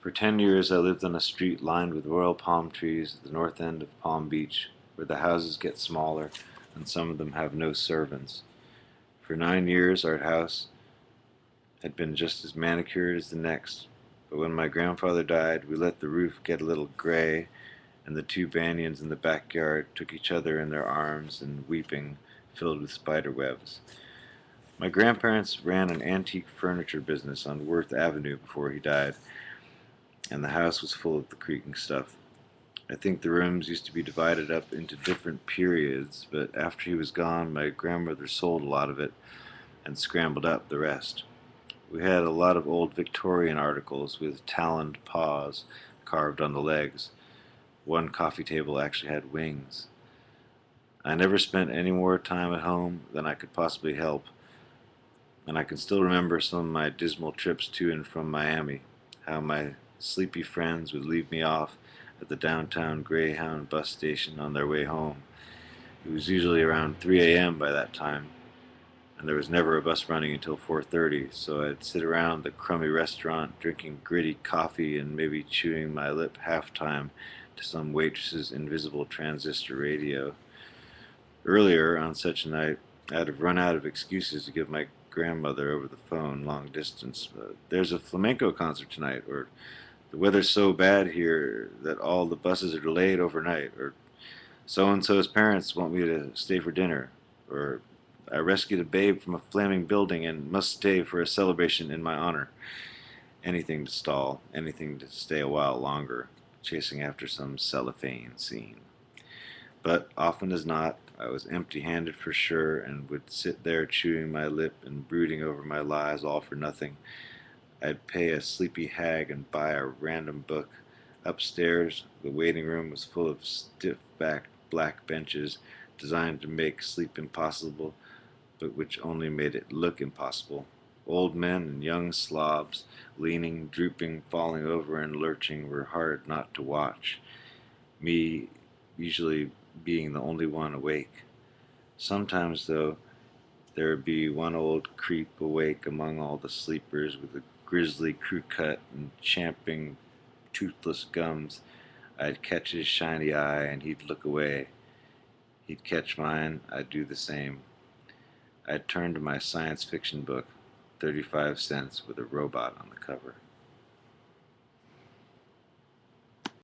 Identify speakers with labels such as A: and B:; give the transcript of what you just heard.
A: For 10 years I lived on a street lined with royal palm trees at the north end of Palm Beach, where the houses get smaller and some of them have no servants. For 9 years our house had been just as manicured as the next, but when my grandfather died we let the roof get a little gray, and the two banyans in the backyard took each other in their arms and weeping, filled with spider webs. My grandparents ran an antique furniture business on Worth Avenue before he died, and the house was full of the creaking stuff. I think the rooms used to be divided up into different periods, but after he was gone, my grandmother sold a lot of it and scrambled up the rest. We had a lot of old Victorian articles with taloned paws carved on the legs. One coffee table actually had wings. I never spent any more time at home than I could possibly help, and I can still remember some of my dismal trips to and from Miami, how my sleepy friends would leave me off at the downtown Greyhound bus station on their way home. It was usually around 3 a.m. by that time, and there was never a bus running until 4:30, so I'd sit around the crummy restaurant drinking gritty coffee and maybe chewing my lip half-time to some waitress's invisible transistor radio. Earlier on such a night, I'd have run out of excuses to give my grandmother over the phone long distance. There's a flamenco concert tonight, or the weather's so bad here that all the buses are delayed overnight, or so-and-so's parents want me to stay for dinner, or I rescued a babe from a flaming building and must stay for a celebration in my honor. Anything to stall, anything to stay a while longer, chasing after some cellophane scene. But often as not, I was empty-handed for sure, and would sit there chewing my lip and brooding over my lies all for nothing. I'd pay a sleepy hag and buy a random book. Upstairs, the waiting room was full of stiff-backed black benches designed to make sleep impossible, but which only made it look impossible. Old men and young slobs, leaning, drooping, falling over, and lurching, were hard not to watch. Me usually being the only one awake. Sometimes, though, there would be one old creep awake among all the sleepers with a grisly crew cut and champing toothless gums. I'd catch his shiny eye and he'd look away. He'd catch mine, I'd do the same. I'd turn to my science fiction book, 35 cents with a robot on the cover.